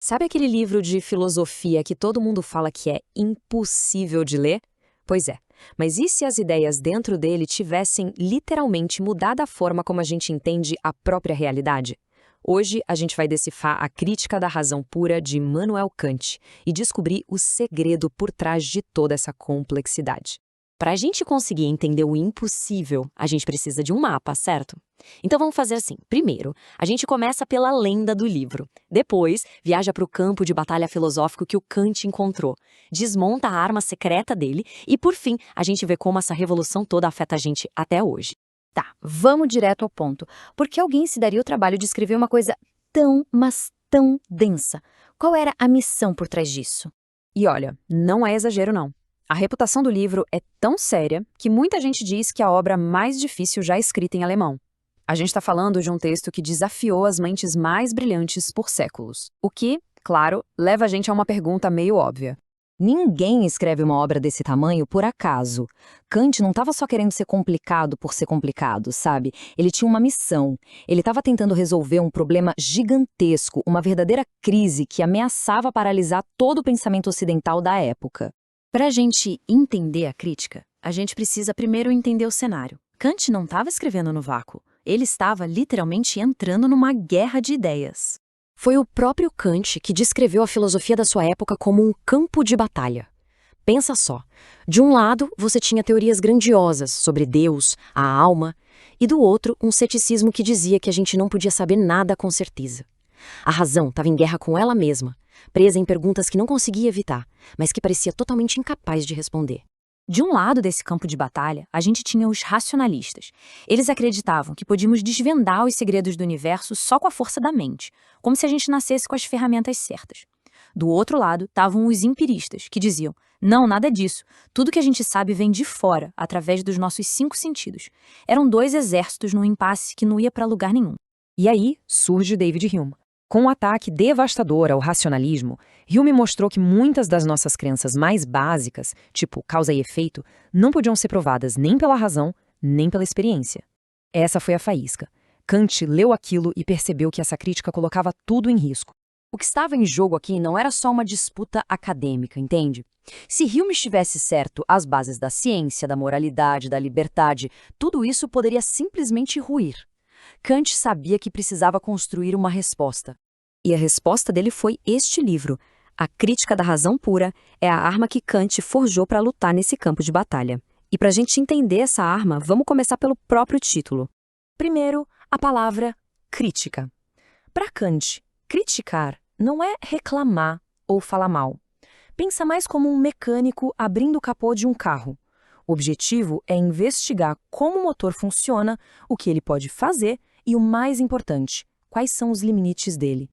Sabe aquele livro de filosofia que todo mundo fala que é impossível de ler? Pois é, mas e se as ideias dentro dele tivessem literalmente mudado a forma como a gente entende a própria realidade? Hoje a gente vai decifrar a Crítica da Razão Pura de Immanuel Kant e descobrir o segredo por trás de toda essa complexidade. Para a gente conseguir entender o impossível, a gente precisa de um mapa, certo? Então vamos fazer assim. Primeiro, a gente começa pela lenda do livro. Depois, viaja para o campo de batalha filosófico que o Kant encontrou. Desmonta a arma secreta dele e, por fim, a gente vê como essa revolução toda afeta a gente até hoje. Tá, vamos direto ao ponto. Por que alguém se daria o trabalho de escrever uma coisa tão, mas tão densa? Qual era a missão por trás disso? E olha, não é exagero não. A reputação do livro é tão séria que muita gente diz que é a obra mais difícil já escrita em alemão. A gente está falando de um texto que desafiou as mentes mais brilhantes por séculos. O que, claro, leva a gente a uma pergunta meio óbvia. Ninguém escreve uma obra desse tamanho por acaso. Kant não estava só querendo ser complicado por ser complicado, sabe? Ele tinha uma missão. Ele estava tentando resolver um problema gigantesco, uma verdadeira crise que ameaçava paralisar todo o pensamento ocidental da época. Para a gente entender a crítica, a gente precisa primeiro entender o cenário. Kant não estava escrevendo no vácuo. Ele estava literalmente entrando numa guerra de ideias. Foi o próprio Kant que descreveu a filosofia da sua época como um campo de batalha. Pensa só, de um lado você tinha teorias grandiosas sobre Deus, a alma, e do outro um ceticismo que dizia que a gente não podia saber nada com certeza. A razão estava em guerra com ela mesma, presa em perguntas que não conseguia evitar, mas que parecia totalmente incapaz de responder. De um lado desse campo de batalha, a gente tinha os racionalistas. Eles acreditavam que podíamos desvendar os segredos do universo só com a força da mente, como se a gente nascesse com as ferramentas certas. Do outro lado, estavam os empiristas, que diziam, não, nada disso, tudo que a gente sabe vem de fora, através dos nossos 5 sentidos. Eram 2 exércitos num impasse que não ia para lugar nenhum. E aí surge David Hume. Com um ataque devastador ao racionalismo, Hume mostrou que muitas das nossas crenças mais básicas, tipo causa e efeito, não podiam ser provadas nem pela razão, nem pela experiência. Essa foi a faísca. Kant leu aquilo e percebeu que essa crítica colocava tudo em risco. O que estava em jogo aqui não era só uma disputa acadêmica, entende? Se Hume estivesse certo, as bases da ciência, da moralidade, da liberdade, tudo isso poderia simplesmente ruir. Kant sabia que precisava construir uma resposta. E a resposta dele foi este livro. A Crítica da Razão Pura é a arma que Kant forjou para lutar nesse campo de batalha. E para a gente entender essa arma, vamos começar pelo próprio título. Primeiro, a palavra crítica. Para Kant, criticar não é reclamar ou falar mal. Pensa mais como um mecânico abrindo o capô de um carro. O objetivo é investigar como o motor funciona, o que ele pode fazer e, o mais importante, quais são os limites dele.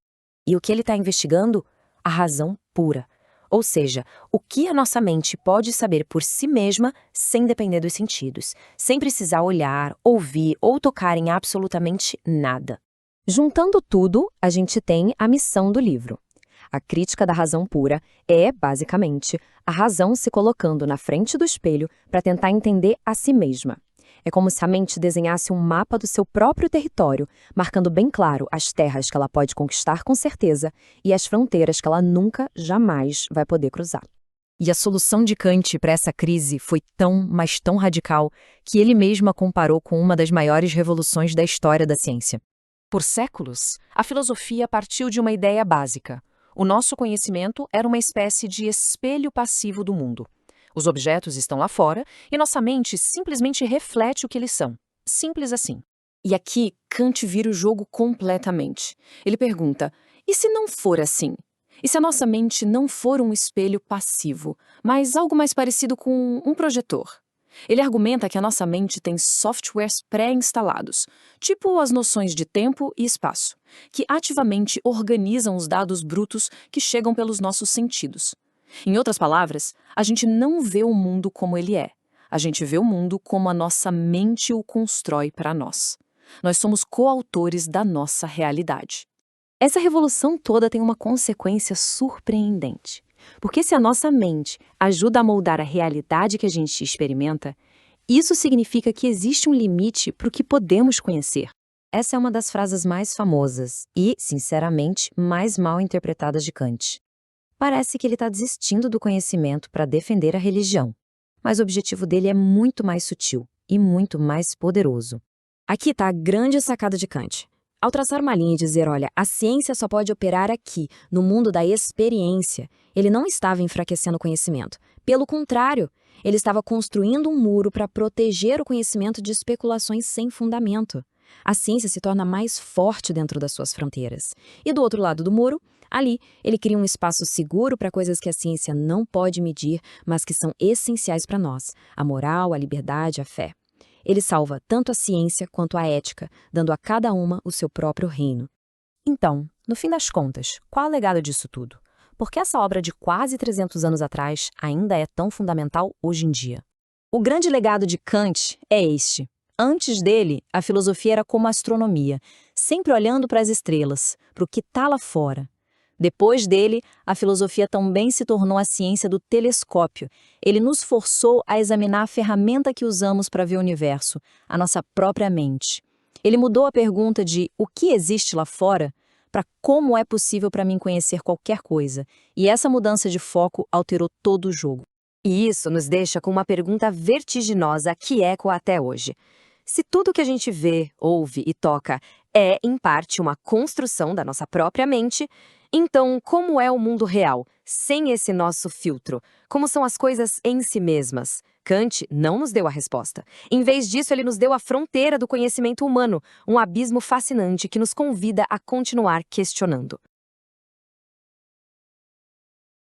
E o que ele está investigando? A razão pura. Ou seja, o que a nossa mente pode saber por si mesma sem depender dos sentidos, sem precisar olhar, ouvir ou tocar em absolutamente nada. Juntando tudo, a gente tem a missão do livro. A Crítica da Razão Pura é, basicamente, a razão se colocando na frente do espelho para tentar entender a si mesma. É como se a mente desenhasse um mapa do seu próprio território, marcando bem claro as terras que ela pode conquistar com certeza e as fronteiras que ela nunca, jamais vai poder cruzar. E a solução de Kant para essa crise foi tão, mas tão radical, que ele mesmo a comparou com uma das maiores revoluções da história da ciência. Por séculos, a filosofia partiu de uma ideia básica. O nosso conhecimento era uma espécie de espelho passivo do mundo. Os objetos estão lá fora e nossa mente simplesmente reflete o que eles são. Simples assim. E aqui, Kant vira o jogo completamente. Ele pergunta, e se não for assim? E se a nossa mente não for um espelho passivo, mas algo mais parecido com um projetor? Ele argumenta que a nossa mente tem softwares pré-instalados, tipo as noções de tempo e espaço, que ativamente organizam os dados brutos que chegam pelos nossos sentidos. Em outras palavras, a gente não vê o mundo como ele é. A gente vê o mundo como a nossa mente o constrói para nós. Nós somos coautores da nossa realidade. Essa revolução toda tem uma consequência surpreendente. Porque se a nossa mente ajuda a moldar a realidade que a gente experimenta, isso significa que existe um limite para o que podemos conhecer. Essa é uma das frases mais famosas e, sinceramente, mais mal interpretadas de Kant. Parece que ele está desistindo do conhecimento para defender a religião, mas o objetivo dele é muito mais sutil e muito mais poderoso. Aqui está a grande sacada de Kant. Ao traçar uma linha e dizer, olha, a ciência só pode operar aqui, no mundo da experiência, ele não estava enfraquecendo o conhecimento. Pelo contrário, ele estava construindo um muro para proteger o conhecimento de especulações sem fundamento. A ciência se torna mais forte dentro das suas fronteiras. E do outro lado do muro, ali, ele cria um espaço seguro para coisas que a ciência não pode medir, mas que são essenciais para nós: a moral, a liberdade, a fé. Ele salva tanto a ciência quanto a ética, dando a cada uma o seu próprio reino. Então, no fim das contas, qual é o legado disso tudo? Por que essa obra de quase 300 anos atrás ainda é tão fundamental hoje em dia? O grande legado de Kant é este. Antes dele, a filosofia era como a astronomia, sempre olhando para as estrelas, para o que está lá fora. Depois dele, a filosofia também se tornou a ciência do telescópio. Ele nos forçou a examinar a ferramenta que usamos para ver o universo, a nossa própria mente. Ele mudou a pergunta de o que existe lá fora para como é possível para mim conhecer qualquer coisa. E essa mudança de foco alterou todo o jogo. E isso nos deixa com uma pergunta vertiginosa que ecoa até hoje. Se tudo que a gente vê, ouve e toca é, em parte, uma construção da nossa própria mente, então como é o mundo real, sem esse nosso filtro? Como são as coisas em si mesmas? Kant não nos deu a resposta. Em vez disso, ele nos deu a fronteira do conhecimento humano, um abismo fascinante que nos convida a continuar questionando.